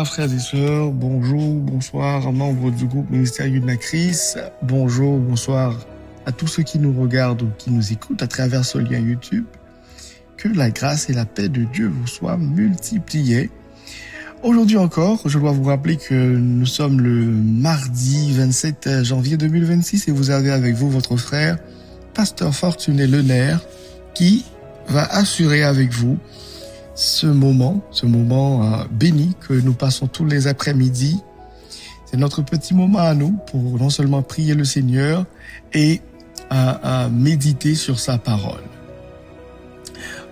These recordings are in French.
Bonsoir frères et sœurs, bonjour, bonsoir membres du groupe Ministère Unacris, bonjour, bonsoir à tous ceux qui nous regardent ou qui nous écoutent à travers ce lien YouTube. Que la grâce et la paix de Dieu vous soient multipliées. Aujourd'hui encore, je dois vous rappeler que nous sommes le mardi 27 janvier 2026 et vous avez avec vous votre frère, Pasteur Fortuné Lenaire, qui va assurer avec vous ce moment béni que nous passons tous les après-midi. C'est notre petit moment à nous pour non seulement prier le Seigneur et à méditer sur sa parole.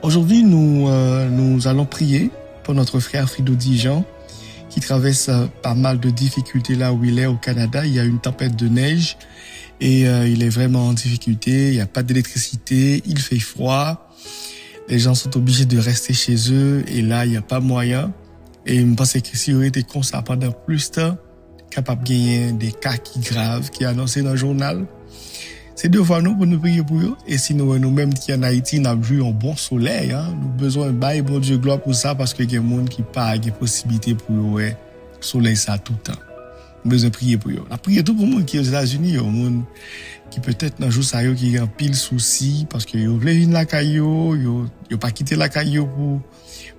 Aujourd'hui, nous allons prier pour notre frère Frido Dijan qui traverse pas mal de difficultés là où il est au Canada. Il y a une tempête de neige et il est vraiment en difficulté. Il n'y a pas d'électricité, il fait froid. Les gens sont obligés de rester chez eux et là, il n'y a pas moyen. Et je pense que si on était comme ça pendant plus de temps, capable de gagner des cas qui graves qui annoncés dans le journal. C'est devant nous pour nous prier pour eux. Et sinon, nous-mêmes qui en Haïti, nous avons vu un bon soleil. Nous avons besoin de bailler bon Dieu gloire pour ça parce qu'il y a des gens qui pas de possibilité pour eux, soleil ça tout le temps. Nous avons besoin de prier pour eux. La prière tout pour le monde qui est aux États-Unis, il y a des gens qui peut-être dans jour ça qui ont pile souci parce que ils veulent venir la caillou, ils pas quitté la caillou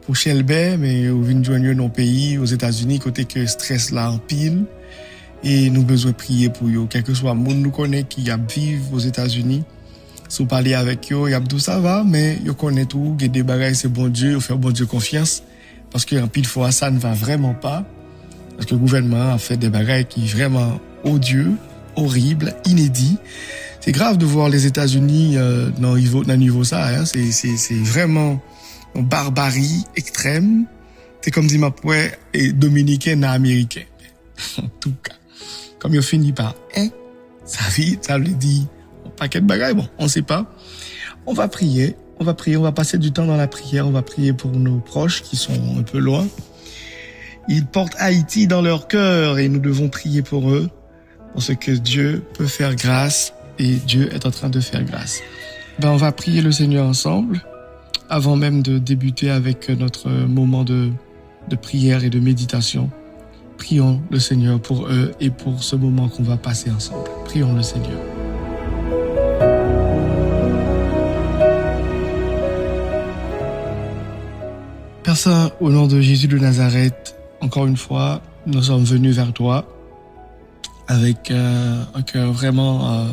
pour Shelby, mais ils viennent joindre dans pays aux États-Unis côté que stress là en pile. Et nous besoin prier pour eux, quel que soit le monde nous connaît qui a vivre aux États-Unis. Si vous parlez avec eux, il y a tout ça va, mais ils connaissent tout, il y a des bagages, c'est bon Dieu, il faut faire bon Dieu confiance. Parce que en pile fois, ça ne va vraiment pas. Parce que le gouvernement a fait des bagages qui sont vraiment odieux, horribles, inédits. C'est grave de voir les États-Unis dans le niveau ça, hein. C'est vraiment une barbarie extrême. C'est comme si ma poêle est dominicaine à américaine. En tout cas. Comme il finit par ça veut dire un paquet de bagages. Bon, on sait pas. On va prier, on va passer du temps dans la prière, on va prier pour nos proches qui sont un peu loin. Ils portent Haïti dans leur cœur et nous devons prier pour eux, parce que Dieu peut faire grâce et Dieu est en train de faire grâce. On va prier le Seigneur ensemble, avant même de débuter avec notre moment de prière et de méditation. Prions le Seigneur pour eux et pour ce moment qu'on va passer ensemble. Prions le Seigneur. Père Saint, au nom de Jésus de Nazareth, encore une fois, nous sommes venus vers toi avec un cœur vraiment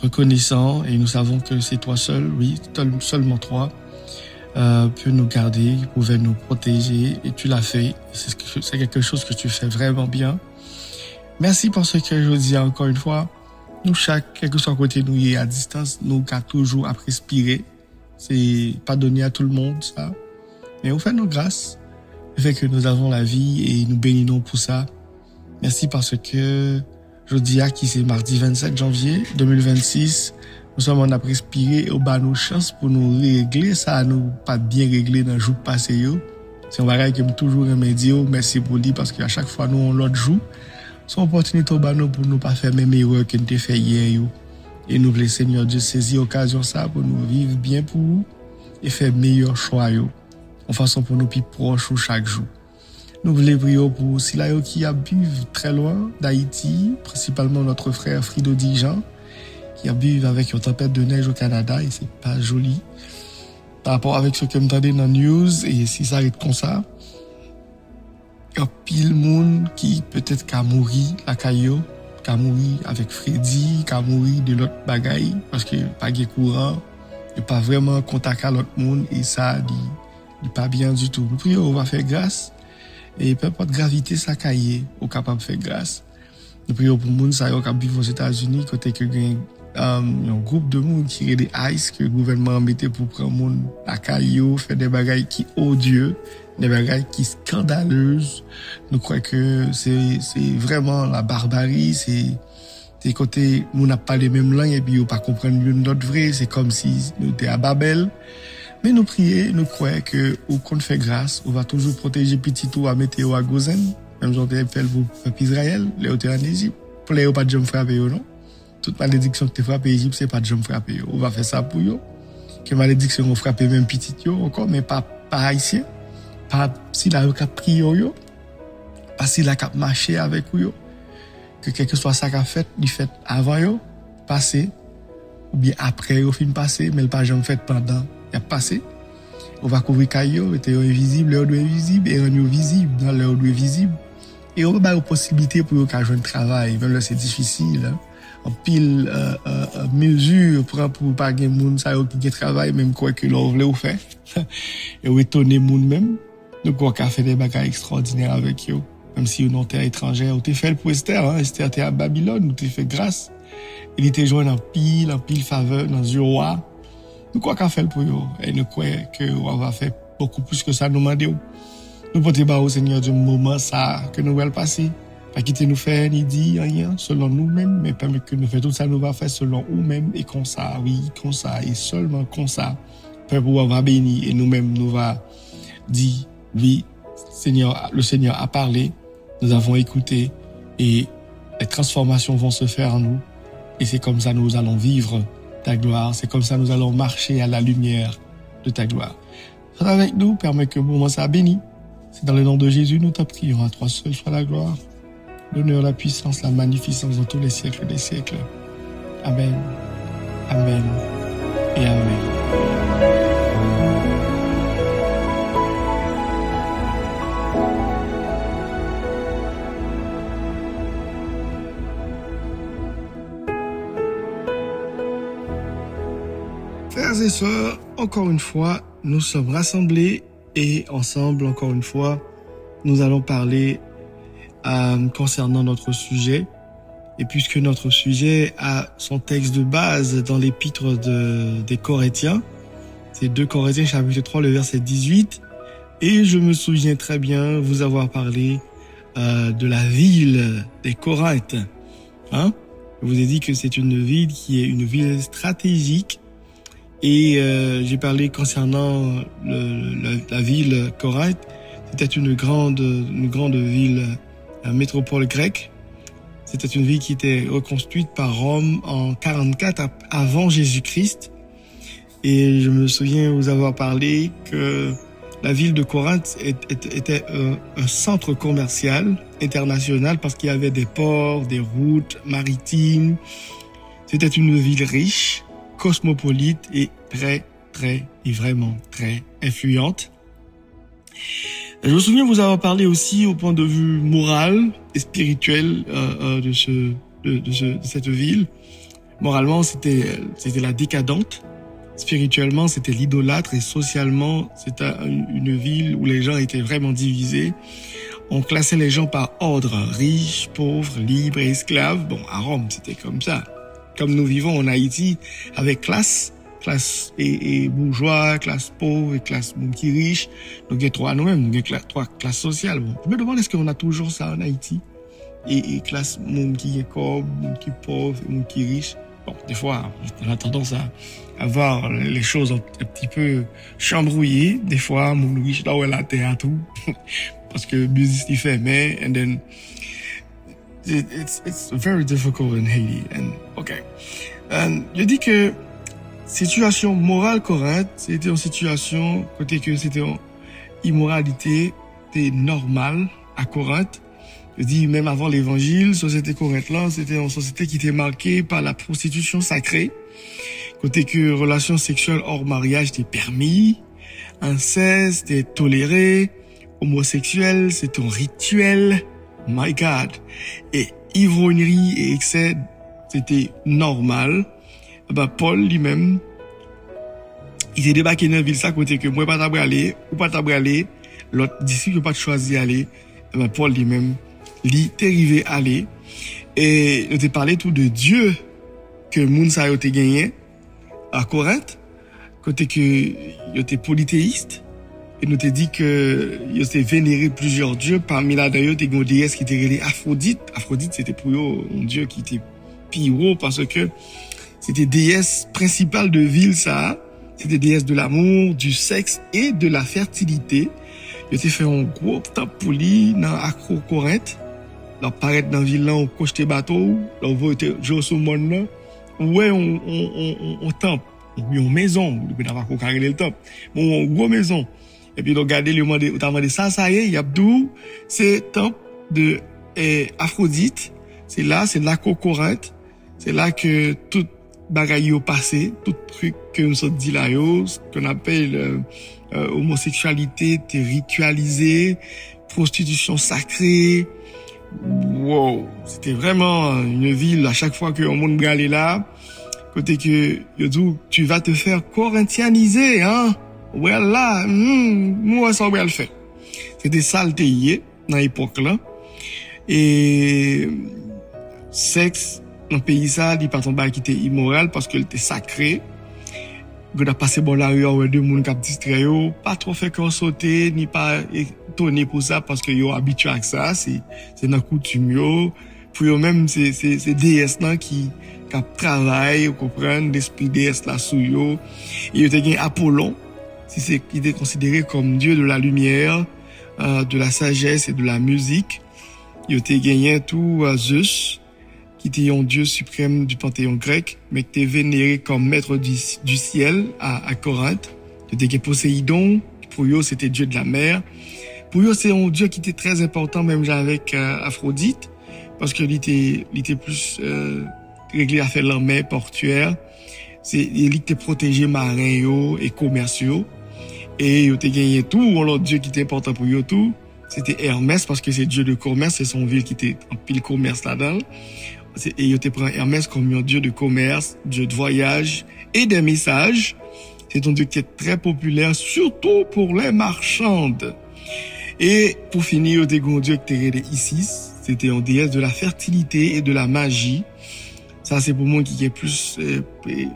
reconnaissant et nous savons que c'est toi seul, oui, seulement toi, peut nous garder, pouvait nous protéger et tu l'as fait. C'est quelque chose que tu fais vraiment bien. Merci parce que je dis encore une fois, nous quel que soit côté nous et à distance, nous qu'à toujours à respirer. C'est pas donné à tout le monde ça, mais on fait nos grâces, le fait que nous avons la vie et nous bénissons pour ça. Merci parce que je dis à qui c'est mardi 27 janvier 2026. Nous sommes en train respirer et on a nos chances pour nous régler ça, nous pas bien régler dans le jour passé. C'est un bagage que je toujours remédier. Merci pour lui parce qu'à chaque fois nous on l'autre jour, c'est une opportunité pour nous pas faire même erreur que nous avons fait hier. Et nous voulons Seigneur Dieu saisir l'occasion ça pour nous vivre bien pour vous et faire meilleur choix en façon pour nous plus proches chaque jour. Nous voulons prier pour ceux qui habitent très loin d'Haïti, principalement notre frère Frido Dijan, qui habitent avec une tempête de neige au Canada et c'est pas joli. Par rapport avec ce que m'entendez dans news et si ça arrive comme ça, il y a pile monde qui peut-être qu'a mouru la caillou, qu'a mouru avec Freddy, qu'a mouru de l'autre bagaille parce que pas de courant, il pas vraiment contact à l'autre monde et ça dit pas bien du tout. Nous prions, on va faire grâce et peu importe gravité ça caillé, on capable de faire grâce. Nous prions pour monde ça qui vivent aux États-Unis côté que un groupe de monde qui est des ICE que le gouvernement mettait pour prendre monde la caillou, faire des bagailles qui odieux, des bagailles qui scandaleuses. Nous croyons que c'est vraiment la barbarie, c'est côté nous n'a pas les mêmes langues et puis on pas comprendre notre vrai, c'est comme si nous étions à Babel. Mais nous prions, nous croyons que au compte fait grâce, on va toujours protéger petit tout à météo à Gozen, même si on fait pour le peuple Israël, les hôtels en Égypte, pour les pas de jambes frapper non. Toute malédiction que tu frappes l'Égypte, c'est pas de jambes frapper. On va faire ça pour eux. Que malédiction on frappe même petit yo encore, mais pas haïtien. Pas si la ka priyo yo. parce qu'il a qu'à marcher avec vous, que quel que soit ça qu'a fait, il fait avant yo, passé, ou bien après au film passé, mais le pas jamais fait pendant, il a passé. On va couvrir caillou, était invisible, l'heure doit visible, et on est visible, dans l'heure doit visible. Et on va avoir possibilité pour eux qu'à jouer un travail, même là c'est difficile, hein. En pile mesure pour pas gagner monde ça qui travail même quoi que l'on voulait ou faire et retourner monde même nous quoi qu'a fait des bagages extraordinaires avec eux même si on était étranger on t'est fait pour Esther hein Esther était à Babylone nous t'est fait grâce il était joint en pile faveur dans le roi nous quoi qu'a fait pour eux et nous croit que on va faire beaucoup plus que ça nous demander nous porter bas au Seigneur du moment ça que nous allons passer. Pas quitter nous faire ni dire rien selon nous-mêmes, mais permet que nous faisons tout ça, nous va faire selon nous-mêmes et comme ça, oui, comme ça, et seulement comme ça, Père pouvoir va bénir et nous-mêmes nous va dire, oui, Seigneur, le Seigneur a parlé, nous avons écouté et les transformations vont se faire en nous et c'est comme ça nous allons vivre ta gloire, c'est comme ça nous allons marcher à la lumière de ta gloire. Sois avec nous, permet que le moment ça béni. C'est dans le nom de Jésus, nous t'en prions à toi seul soit la gloire. L'honneur, la puissance, la magnificence dans tous les siècles des siècles. Amen. Amen. Et Amen. Frères et sœurs, encore une fois, nous sommes rassemblés et ensemble, encore une fois, nous allons parler concernant notre sujet. Et puisque notre sujet a son texte de base dans l'épître des Corinthiens, c'est 2 Corinthiens chapitre 3, le verset 18. Et je me souviens très bien vous avoir parlé de la ville des Corinthes. Hein? Je vous ai dit que c'est une ville qui est une ville stratégique. Et j'ai parlé concernant la ville Corinthe. C'était une grande ville, métropole grecque. C'était une ville qui était reconstruite par Rome en 44 avant Jésus-Christ. Et je me souviens vous avoir parlé que la ville de Corinthe était un centre commercial international parce qu'il y avait des ports, des routes maritimes. C'était une ville riche, cosmopolite et vraiment très influente. Je me souviens vous avoir parlé aussi au point de vue moral et spirituel de cette ville. Moralement, c'était la décadente. Spirituellement, c'était l'idolâtre et socialement, c'était une ville où les gens étaient vraiment divisés. On classait les gens par ordre, riches, pauvres, libres et esclaves. Bon, à Rome, c'était comme ça. Comme nous vivons en Haïti, avec classe et bourgeois, classe pauvre et classe qui riche. Donc, il y a trois nous-mêmes, il y a trois classes sociales. Bon, je me demande est-ce qu'on a toujours ça en Haïti? Et classe monde qui est comme, monde qui est pauvre, monde qui est riche. Bon, des fois, on a tendance à voir les choses un petit peu chambrouillées. Des fois, monde riche là où elle a terre à tout. Parce que business il fait, mais, and then, it's very difficult in Haiti. And, okay. Je dis que, situation morale correcte, c'était une situation, côté que c'était une immoralité, c'était normal à Corinthe. Je dis, même avant l'évangile, société corinthe là, c'était une société qui était marquée par la prostitution sacrée. Côté que relations sexuelles hors mariage étaient permis, inceste était toléré, homosexuel, c'est un rituel. My God. Et ivrognerie et excès, c'était normal. Ben, Paul lui-même, il s'est débarqué dans la ville, ça, côté que moi, pas t'abraller aller, ou pas t'abraller aller, l'autre disciple, pas choisi aller. Ben, Paul lui-même, il t'est arrivé aller. Et, il t'a parlé tout de Dieu, que Mounsa a été gagné, à Corinthe, côté que, il était polythéiste. Et nous t'a dit que, il était vénéré plusieurs dieux, parmi là, d'ailleurs, il y a une déesse qui était relée Aphrodite. Aphrodite, c'était pour eux, un dieu qui était pire parce que, c'était déesse principale de ville, ça. C'était déesse de l'amour, du sexe et de la fertilité. Il était fait un gros temple pour lui dans Acro-Corinthe. Là, paraître dans la ville là, on coche des bateaux. Là, on voit jouer sur le monde là. Ouais, on temple. On a une maison. On n'a pas carré le temple. Bon, une grosse maison. Et puis, regardez, on t'a demandé ça y est, il y a d'où, c'est temple de Aphrodite, c'est là qu'au Corinthe, c'est là que tout bagaille yo passé, tout truc que nous sommes dit là yo, ce qu'on appelle homosexualité était ritualisée, prostitution sacrée. Wow, c'était vraiment une ville à chaque fois que on monde aller là, côté que yo dit tu vas te faire corinthianiser hein. Voilà, moi ça va le faire. C'était ça le TIE dans l'époque là. Et sexe dans le pays ça, il pas tomber qui était immoral parce qu'il était sacré. Quand on a passé bon la rue avec deux monde qui distrait yo, pas trop fait qu'on sauter ni pas étonné pour ça parce que yo habitué à ça, c'est dans coutume yo. Pour eux même c'est déesse là qui travaille, vous comprenez, l'esprit déesse là sous yo. Et yo te gen Apollon, qui était considéré comme dieu de la lumière, de la sagesse et de la musique. Il était gagné tout Zeus, qui était un dieu suprême du panthéon grec, mais qui était vénéré comme maître du ciel à Corinthe. Il était Poséidon, pour eux c'était dieu de la mer. Pour eux c'est un dieu qui était très important même avec Aphrodite, parce qu'il était plus réglé à faire la mer portuaire. Il était protégé marin et commerciaux. Et il était gagné tout, l'autre dieu qui était important pour eux tout. C'était Hermès parce que c'est dieu de commerce, c'est son ville qui était en pile commerce là-dedans. Et il te prend Hermès comme un dieu de commerce, dieu de voyage et des messages. C'est un dieu qui est très populaire, surtout pour les marchandes. Et pour finir, il y a un dieu qui était Isis. C'était une déesse de la fertilité et de la magie. Ça, c'est pour moi qui est plus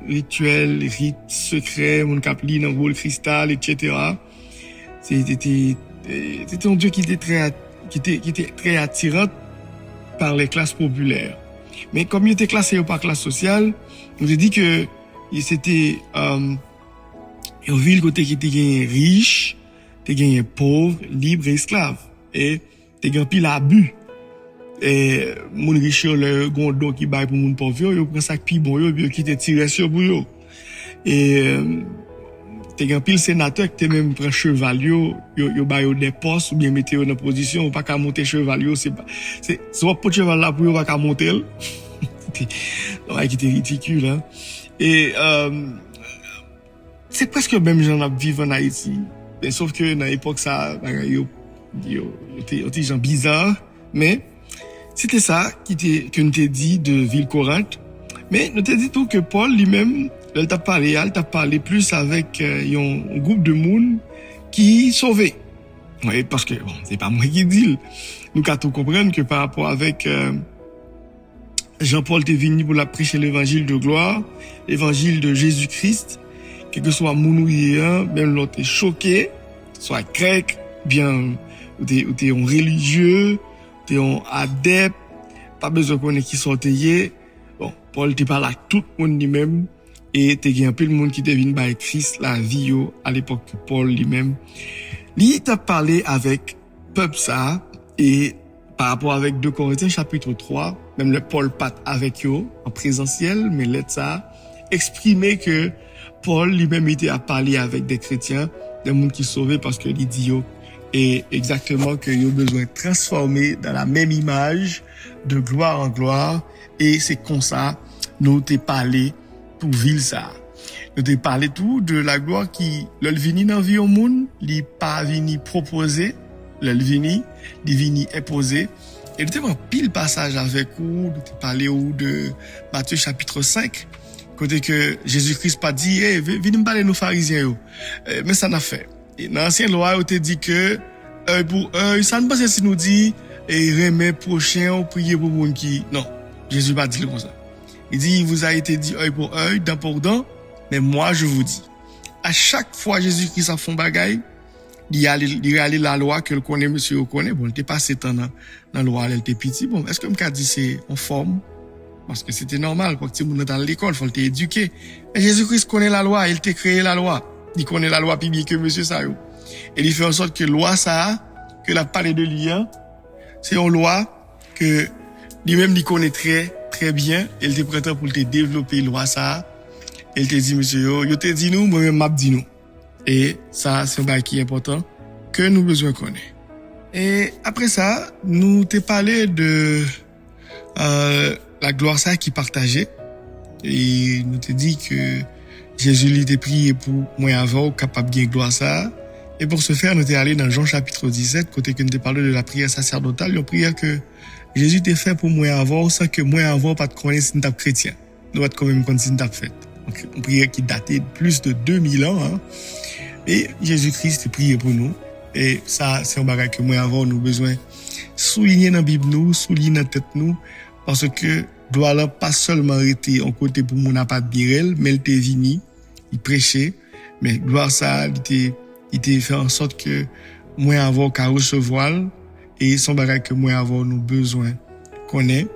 rituel, rite secret, mon capli dans le cristal, etc. C'était un dieu qui était très attirant par les classes populaires. Mais comme il était classé par classe sociale, on a dit que c'était une ville côté qui était riche, qui était pauvre, libre et esclave. Et qui était pile abus. Et mon riche le gondon qui baille pour mon pauvre, yo prend ça pi bon yo, qui te tire sur pour yo. Et t'es un pile sénateur qui te même prend cheval yo baille des postes ou bien mettez yo dans position ou pas qu'à monter cheval yo, c'est soit pour cheval là pour yo pas qu'à monter. Ouais, qui était ridicule hein. Et c'est presque même j'en ai vivre en Haïti. Mais sauf que dans l'époque ça yo était gens bizarre, mais c'était ça que nous t'a dit de ville Corinthe. Mais nous t'a dit tout que Paul lui-même, il t'a parlé plus avec un groupe de monde qui sauvé. Oui, parce que bon, c'est pas moi qui dis. Nous qu'à tout comprendre que par rapport avec Jean-Paul t'est venu pour la prêcher l'évangile de gloire, l'évangile de Jésus-Christ, quel que soit mon même l'autre est choqué, soit grec, bien ou t'es un religieux, t'es un adepte, pas besoin qu'on ait qui sortait. Bon, Paul t'es pas là tout le monde lui-même et t'es un peu le monde qui devine by Christ la vie à l'époque que Paul lui-même. Lui t'a parlé avec peuple ça et par rapport avec 2 Corinthiens chapitre 3, même le Paul pat avec eux en présentiel, mais là ça exprimer que Paul lui-même était à parler avec des chrétiens, des monde qui sauvés parce que il dit et exactement que ils ont besoin de transformer dans la même image de gloire en gloire et c'est comme ça nous t'ai parlé pour ville ça nous t'ai parlé tout de la gloire qui le vini dans vie au monde li pas vini proposer le vini imposer et nous t'ai un pile passage avec vous nous t'ai parlé de Matthieu chapitre 5 côté que Jésus-Christ pas dit venez me parler nos pharisiens mais ça n'a fait. Dans l'ancienne loi, on te dit que œil pour œil, ça ne passe pas si nous dit et remet prochain ou prier pour monde qui non, Jésus pas dit comme ça. Il dit il vous a été dit œil pour œil, dent pour dent, mais moi je vous dis à chaque fois Jésus-Christ a fait bagaille, il y a la loi que le connaît monsieur connaît, bon, il était passé temps dans la loi, elle était petit, bon, est-ce que me dit c'est en forme parce que c'était normal quand tu es dans l'école, faut t'éduquer. Mais Jésus-Christ connaît la loi, il t'a créé la loi. Il connaît la loi plus bien que monsieur ça yo. Et il fait en sorte que loi ça que la parlé de lui c'est une loi que lui-même il connaît très bien, il était prêt pour te développer loi ça. Il te dit monsieur yo te dit nous moi même m'a dit nous. Et ça c'est un bail qui est important que nous besoin connaître. Et après ça, nous t'ai parlé de la gloire ça qui partageait. Et nous t'ai dit que Jésus lui était prié pour moi avant, capable de gloire ça. Et pour ce faire, nous t'es allé dans Jean chapitre 17, côté que nous t'ai parlé de la prière sacerdotale, une prière que Jésus t'a fait pour moi avant, sans que moi avant pas de connaître si nous t'as chrétien. Nous être quand même quand si nous t'as fait. Donc, une prière qui datait de plus de 2000 ans, hein. Et Jésus-Christ a prié pour nous. Et ça, c'est un bagage que moi avant, nous besoin souligner dans la Bible, nous, souligner dans la tête, nous, parce que doit là pas seulement été en côté pour mon pas de birel, mais il était venu, il prêchait, mais gloire ça, il était fait en sorte que moi avant qu'à recevoir, et son bagage que moi avant nous besoin connaît,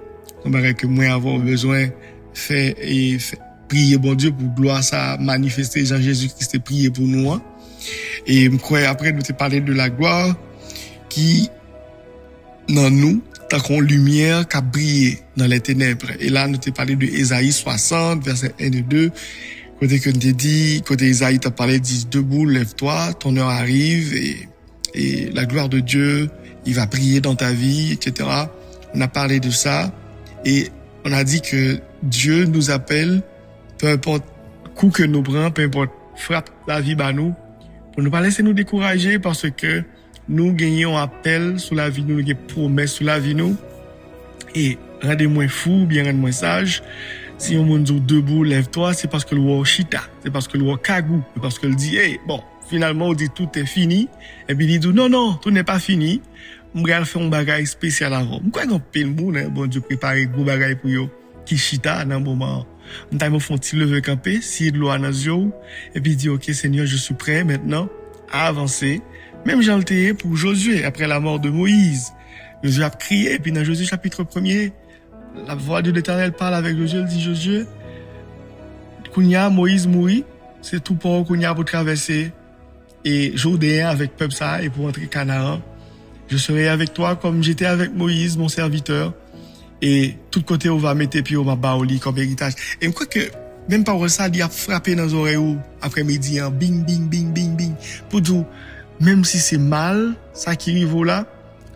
son bagage que moi avant besoin fait et fait, prier bon Dieu pour gloire ça manifester Jean Jésus-Christ prier pour nous, hein. Et après, nous t'ai parlé de la gloire qui, dans nous, tant qu'on lumière qui a brillé dans les ténèbres. Et là, nous t'ai parlé de Ésaïe 60, verset 1 et 2. Côté que nous t'ai dit, côté Ésaïe t'a parlé, dit, debout, lève-toi, ton heure arrive et la gloire de Dieu, il va briller dans ta vie, etc. On a parlé de ça et on a dit que Dieu nous appelle, peu importe coup que nous prenons, peu importe frappe la vie à nous, pour ne pas laisser nous décourager parce que nous gagnons appel sur la vie, nous gagnons promesse sur la vie, nous. Et rendez-moi fou, bien rendez-moi sage. Si on me dit debout, lève-toi, c'est parce que le roi chita, c'est parce que le roi kagou, c'est parce que le dit, hey, bon, finalement, on dit tout est fini. Et puis il dit, non, tout n'est pas fini. On va faire un bagage spécial avant. Pourquoi qu'on paye le monde, hein? Bon Dieu, préparer gros bagage pour yo, qui chita dans un moment. On t'a font petit lever camper, si de l'eau à nos yeux, et puis il dit, ok, Seigneur, je suis prêt maintenant à avancer. Même Jean le pour Josué, après la mort de Moïse. Josué a crié, et puis dans Josué chapitre 1er, la voix de l'Éternel parle avec Josué, elle dit, Josué, Kounia, Moïse mourit, c'est tout pour Kounia pour traverser, et Jourdain avec peuple ça, et pour entrer Canaan. Je serai avec toi comme j'étais avec Moïse, mon serviteur. Et tout côté on va mettre puis on va baoli comme héritage. Et je crois que même par ça il a frappé dans les oreilles après-midi hein, bing bing bing bing bing pour dire même si c'est mal ça qui arrive là,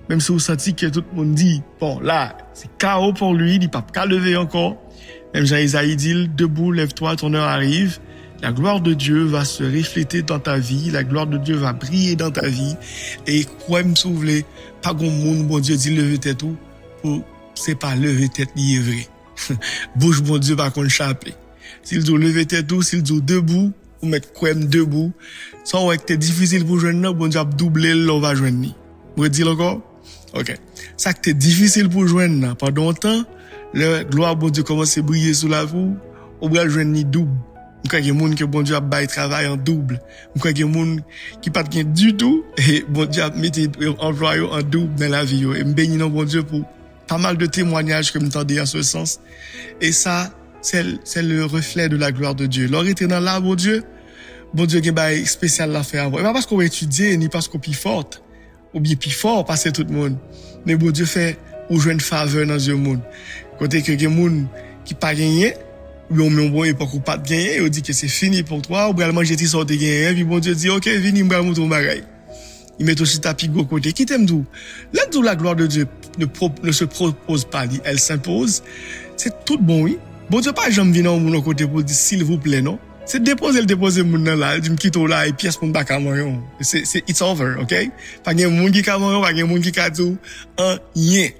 même si vous sentez que tout le monde dit bon là c'est chaos pour lui, il pas qu'à lever encore. Même Jean-Isaïe dit debout, lève-toi, ton heure arrive. La gloire de Dieu va se refléter dans ta vie, la gloire de Dieu va briller dans ta vie et quoi me soulever pas grand monde bon Dieu dit lever tête tout pour c'est pas lever tête ni vrai. Bouge bon Dieu par contre chaper. S'il dit lever tête tout, s'il dit debout, ou mettre quoi debout, ça va être difficile pour joindre bon Dieu doubler l'on va joindre. Vous dire encore? OK. Ça que c'est difficile pour joindre pendant longtemps, la gloire bon Dieu commence à briller sous la vous, on va joindre ni double. Il y a des gens que bon Dieu a bail travail en double. Il y a des gens qui pas de du tout et bon Dieu a mis employé en double dans la vie et béni non bon Dieu pour pas mal de témoignages que m'entendez en ce sens. Et ça, c'est le reflet de la gloire de Dieu. L'or était dans là, bon Dieu a bail spécial à faire. Et pas parce qu'on va étudier, ni parce qu'on est plus forte, ou bien plus fort, passer tout le monde. Mais bon Dieu fait, ou jouer une faveur dans le monde. Côté que des gens qui pas gagné, ou on met bon époque ou pas de gagner, on dit que c'est fini pour toi, ou bien manger tes sortes de gagner, puis bon Dieu dit, ok, viens, m'bral mon ton bagay. Il met aussi tapis go côté. Qui t'aime d'où? Là, d'où la gloire de Dieu ne se propose pas, elle s'impose. C'est tout bon, oui. Bon Dieu, pas jamais venir au mon côté pour dire, s'il vous plaît, non? C'est déposer mon nan là, dit me quitte là, et pièce pour m'baka moyon. C'est, it's over, ok? Pas gen moun qui ka moyon, pas gen moun qui ka dou, rien.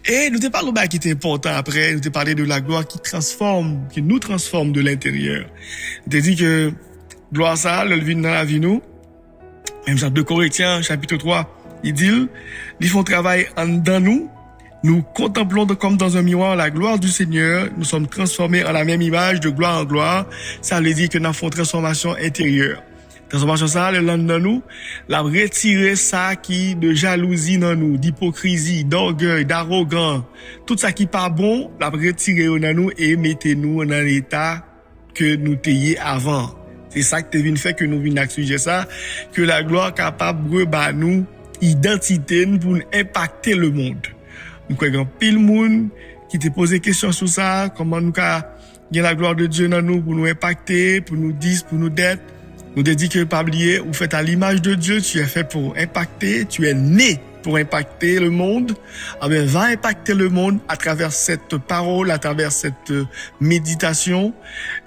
Et nous te parlons de qui est important après, nous te parlé de la gloire qui nous transforme de l'intérieur. Nous te dit que, gloire ça, le vin dans la vie nous, même dans 2 Corinthiens, chapitre 3, il dit, ils font travail en dans nous contemplons comme dans un miroir la gloire du Seigneur, nous sommes transformés en la même image de gloire en gloire, ça veut dire que nous avons une transformation intérieure. Transformation ça, le lendemain nous, la retirer ça qui de jalousie dans nous, d'hypocrisie, d'orgueil, d'arrogance, tout ça qui pas bon, la retirer dans nous et mettez-nous dans l'état que nous étions avant. C'est ça que tu fait que nous venons à sujet ça, que la gloire capable de nous identité pour impacter le monde. Nous croyons pile monde qui te posé question sur ça, comment nous ca gagner la gloire de Dieu dans nous pour nous impacter, pour nous dire, pour nous d'être. Nous te dit que pas oublier, ou fait à l'image de Dieu, tu es fait pour impacter, tu es né pour impacter le monde, va impacter le monde à travers cette parole, à travers cette méditation,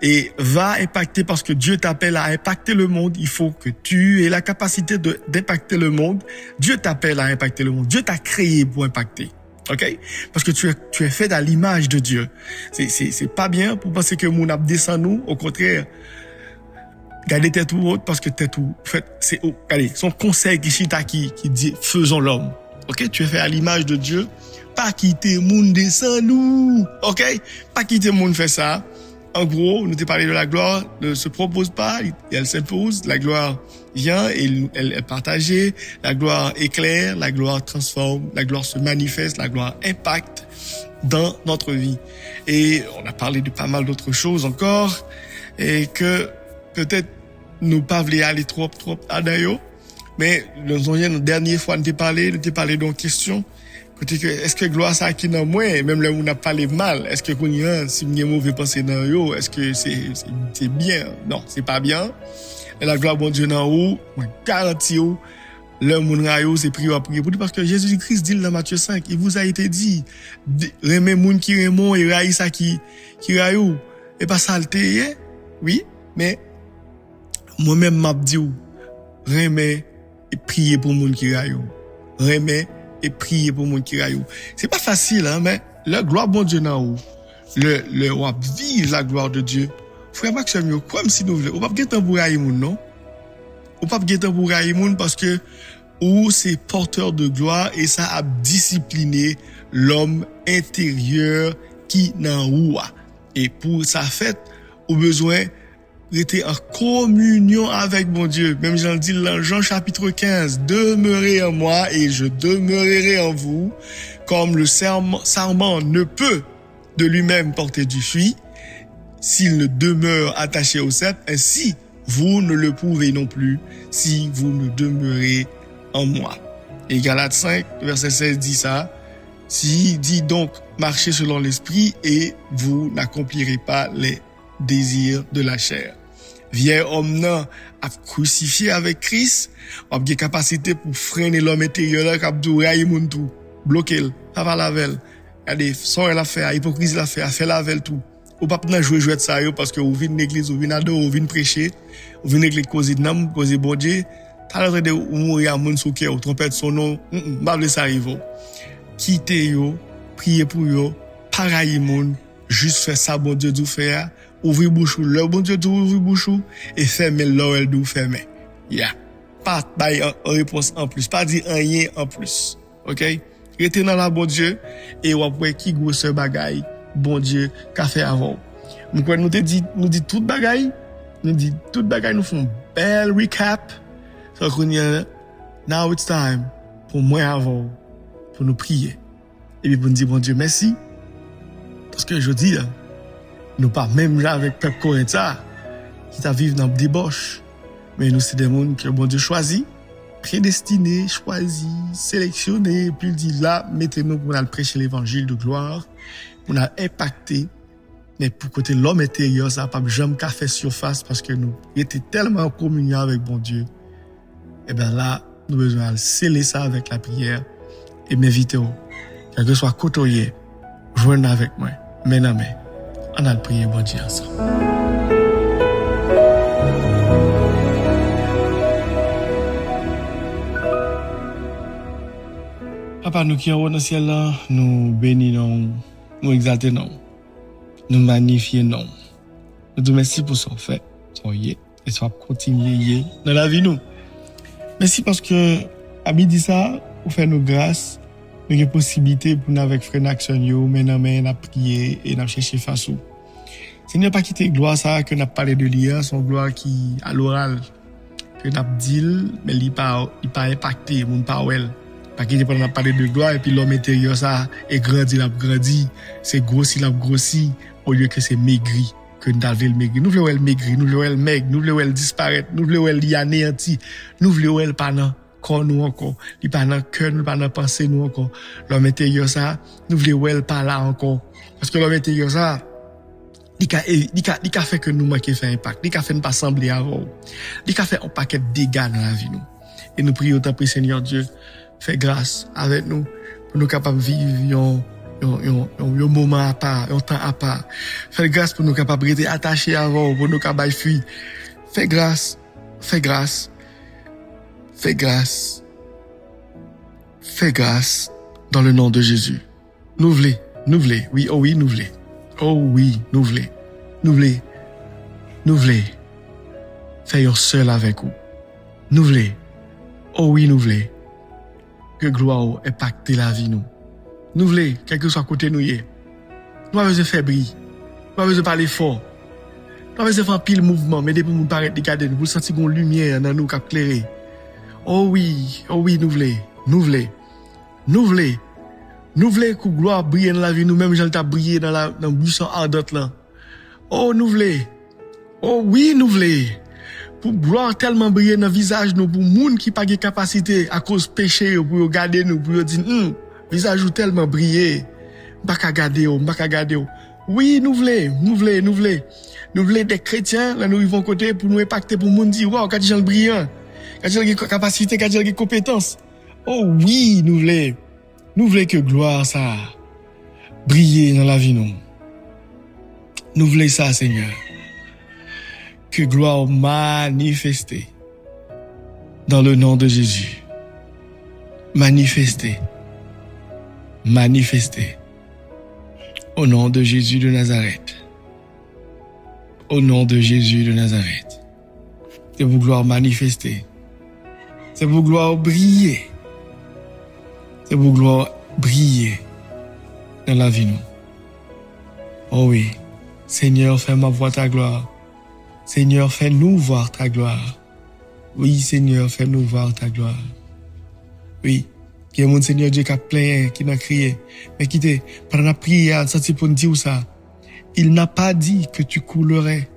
et va impacter parce que Dieu t'appelle à impacter le monde. Il faut que tu aies la capacité d'impacter le monde. Dieu t'appelle à impacter le monde. Dieu t'a créé pour impacter. OK? Parce que tu es fait à l'image de Dieu. C'est pas bien pour penser que mon ap descend nous. Au contraire, gardez tête tout haute parce que tête tout, en fait, c'est, allez, son conseil qui dit, faisons l'homme. OK? Tu es fait à l'image de Dieu. Pas quitter moun descend nous. OK? Pas quitter moun fait ça. En gros, nous t'ai parlé de la gloire, ne se propose pas, elle s'impose. La gloire vient et elle est partagée. La gloire éclaire, la gloire transforme, la gloire se manifeste, la gloire impacte dans notre vie. Et on a parlé de pas mal d'autres choses encore et que peut-être nous pas voulons aller trop à d'ailleurs. Mais la dernière fois, nous t'ai parlé d'une question. Est-ce que gloire ça qui dans moi, même là où on a parlé mal, est-ce que si on a mauvais pensée dans yo, est-ce que c'est bien? Non, c'est pas bien. Et la gloire bon Dieu dans haut, moi garantis ou le moun rayo c'est prier pour parce que Jésus-Christ dit dans Matthieu 5, il vous a été dit remet moun qui remon et raï ça qui rayo et pas saleté, oui, mais moi-même m'a dit remet et prier pour moun qui rayo. Remet et prier pour mon kirayou. C'est pas facile, hein, mais la gloire bon Dieu dans haut. Le wap vive la gloire de Dieu. Frère Maxime, comme si nous voulons. On pas guetter pour moun, non? On pas guetter pour moun parce que ou c'est porteur de gloire et ça a discipliné l'homme intérieur qui dans haut. Et pour sa fête, au besoin rester en communion avec mon Dieu. Même Jean dit dans Jean chapitre 15, demeurez en moi et je demeurerai en vous, comme le sarment ne peut de lui-même porter du fruit, s'il ne demeure attaché au cep, ainsi vous ne le pouvez non plus, si vous ne demeurez en moi. Et Galates 5, verset 16 dit ça, si dit donc, marchez selon l'esprit et vous n'accomplirez pas les désirs de la chair. Vieil homme nan a crucifié avec Christ, a une capacité pour freiner l'homme intérieur là k'ap dou ray moun tout, bloquer l, pas lavel. Regardez, son elle a fait, hypocrisie l'a fait lavel tout. Ou pas nan jouer ça yo parce que ou vinn l'église, ou vinn adorer, ou vinn prêcher, ou vinn l'église causer de nam, causer bon Dieu, t'as l'air de ou mourir moun sou cœur, ou trompette son nom, pas vle ça arrive. Quitter yo, prier pour yo, pareil moun, juste faire ça bon Dieu dou faire. Ouvrir bouchou, le bon Dieu dit ouvrir bouchou et fermer l'oreille d'où fermer. Yeah. Pas bail en réponse en plus, pas dire rien en plus. OK? Restez dans la bon Dieu et ou après qui grosse bagaille bon Dieu qu'a fait avant. Nous dit toute bagaille, nous font belle recap. So qu'on y a now it's time pour moi avant pour nous prier. Et puis pour nous dire bon Dieu merci parce que je dis nous pas même là avec peuple corinthien qui t'a vivre dans débauche, mais nous c'est des monde que bon Dieu choisi, prédestiné, choisi, sélectionné, puis il dit là mettez-nous pour aller prêcher l'évangile de gloire, pour nous impacter, mais pour côté l'homme intérieur ça pas jamais qu'à faire surface parce que nous étions tellement en communion avec bon Dieu. Et ben là nous besoin de sceller ça avec la prière et m'inviter quel que soit côtoyer, joindre avec moi, main à main. On a prié bon Dieu ensemble. Papa, nous qui sommes dans le ciel là, nous bénissons, nous exaltons, nous magnifions. Nous te remercions pour ce qu'on fait, ce et ce qu'on continue dans la vie nous. Merci parce que à midi ça, vous faites nos grâces, nous avons possibilité pour nous avec frère Naxon yo, mais à prier et à chercher face au. Seigneur, pas quitter gloire ça que n'a parlé de l'IA, son gloire qui à l'oral que n'a dit mais il pas impacté mon parole. Pas quitter pendant n'a parlé de gloire et puis l'homme intérieur ça est grandi, c'est grossi l'a grossi au lieu que c'est maigri que nous avons le maigri. Nous voulons le maigri, nous voulons le maigre, nous voulons le disparaître, nous voulons le anéanti, nous voulons le pas dans corps nous encore, il pas dans cœur nous pas dans pensée nous encore. L'homme intérieur ça, nous voulons le pas là encore parce que l'homme intérieur ça il a fait que nous manquons faire impact. Il a fait nous pas sembler avant. Il a fait un paquet de dégâts dans la vie nous. Et nous prions autant pour Seigneur Dieu fais grâce avec nous pour nous capables de vivre un moment à part, un temps à part. Fais grâce pour nous capables de rester attachés avant, pour nous capables de fuir. Fais grâce, fais grâce, fais grâce, fais grâce dans le nom de Jésus. Nous voulons, oui, oh oui, nous voulons. Oh oui, nous voulons, nous voulons, nous voulons. Faisons seul avec vous. Nous voulons, oh oui, nous voulons. Que gloire impacte la vie nous. Nous voulons, quel que soit côté nous y est. Nous avons besoin de faire briller. Nous avons besoin de parler fort. Nous avons besoin de faire pile mouvement, mais depuis nous paraître regarder, nous sentir une lumière dans nous qui éclairé. Oh oui, nous voulons, nous voulons, nous voulons. Nous voulons que gloire brille dans la vie, nous-mêmes, j'allais briller dans le buisson ardent là. Oh, nous voulons. Oh oui, nous voulons. Pour gloire tellement briller dans le visage, nous, pour monde qui n'a pas de capacité à cause péché, pour regarder nous, pour dire, visage ou tellement briller. Pas qu'à garder, pas qu'à garder. Oui, nous voulons, nous voulons, nous voulons. Nous voulons des chrétiens, là, nous vivons côté pour nous impacter, pour monde dire, wow, quand ils ont brillant, quand ils ont des capacités, quand ils ont des compétences. Oh oui, nous voulons. Nous voulons que gloire, ça, brille dans la vie, nous. Nous voulons ça, Seigneur. Que gloire manifester dans le nom de Jésus. Manifester. Manifester. Au nom de Jésus de Nazareth. Au nom de Jésus de Nazareth. C'est pour gloire manifester. C'est pour gloire briller. C'est pour gloire briller dans la vie, nous. Oh oui. Seigneur, fais-moi voir ta gloire. Seigneur, fais-nous voir ta gloire. Oui, Seigneur, fais-nous voir ta gloire. Oui. Il y a mon Seigneur Dieu qui a plein, qui n'a crié. Mais qui était, pendant la prière, ça c'est pour nous dire ça. Il n'a pas dit que tu coulerais.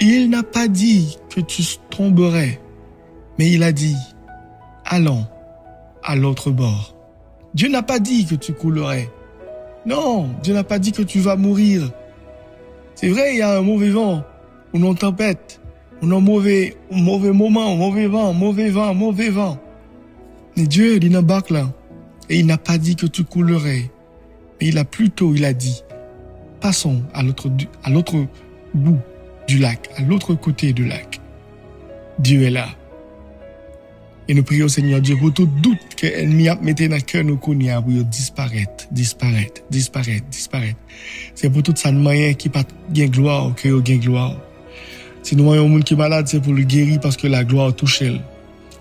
Il n'a pas dit que tu tomberais. Mais il a dit, allons à l'autre bord. Dieu n'a pas dit que tu coulerais. Non, Dieu n'a pas dit que tu vas mourir. C'est vrai, il y a un mauvais vent, ou une tempête, ou un mauvais moment, mauvais vent. Mais Dieu, il n'embarque là. Et il n'a pas dit que tu coulerais. Mais il a dit, passons à l'autre bout du lac, à l'autre côté du lac. Dieu est là. Et nous prions, Seigneur Dieu, pour tout doute que l'ennemi a mis dans le cœur nous connaît, pour disparaître. C'est pour tout ça, moyen qui pas gain gloire, que yo gain gloire. Si nous voyons un monde qui est malade, c'est pour le guérir parce que la gloire touche elle.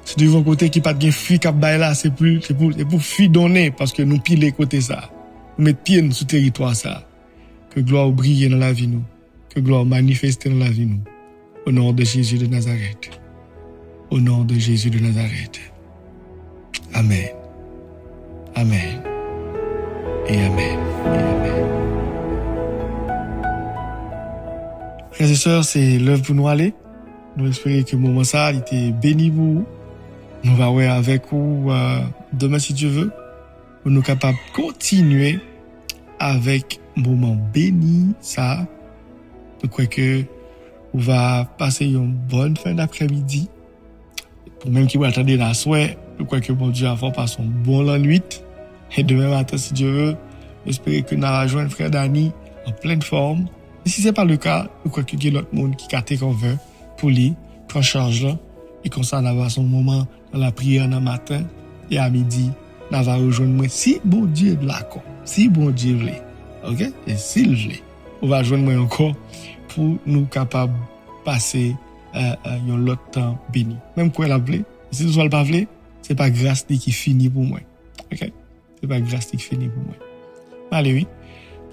Si nous voyons un côté qui pas gain fuit cap bail là, c'est pour fuir donner parce que nous piler côté ça. Nous mettre pied sur territoire ça. Que gloire brille dans la vie nous. Que gloire manifeste dans la vie nous. Au nom de Jésus de Nazareth. Au nom de Jésus de Nazareth. Amen. Amen. Et Amen. Et Amen. Frères et sœurs, c'est l'heure pour nous aller. Nous espérons que le moment ça a été béni pour vous. Nous allons voir avec vous demain si Dieu veut. Pour nous capables de continuer avec le moment béni ça. Je crois que on va passer une bonne fin d'après-midi. Pour même qui vous attendez la soirée, je crois que bon Dieu va passer un bon la nuit. Et demain matin, si Dieu veut, j'espère que nous allons rejoindre frère Dani en pleine forme. Et si ce n'est pas le cas, je crois qu'il y a l'autre monde qui a été convaincu pour lui, prend charge là. Et comme ça, on va avoir son moment dans la prière dans le matin. Et à midi, on va rejoindre moi. Si bon Dieu est là, si bon Dieu veut. OK? Et s'il veut, on va rejoindre moi encore pour nous capables de passer un lot de temps béni. Même quoi la voulait, si nous ne pas voulu, c'est pas grâce qui finit pour moi. OK? C'est pas grâce qui finit pour moi. Allez, oui.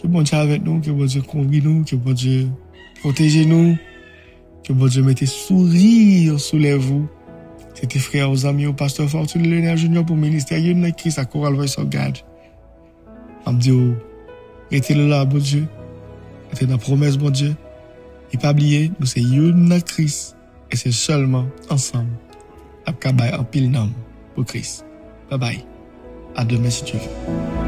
Que bon Dieu avec nous, que bon Dieu conduise nous, que bon Dieu protège nous, que bon Dieu mette sourire sous les vous. C'était frère aux amis, au pasteur Fortune Léonard Junior pour le ministère de Christ à Coral Voice of God. Je dis, restez là, bon Dieu. Restez dans la promesse, bon Dieu. Et pas oublier, nous sommes une Christ. Et c'est seulement ensemble. Après, en pile nom pour Christ. Bye bye. À demain si tu veux.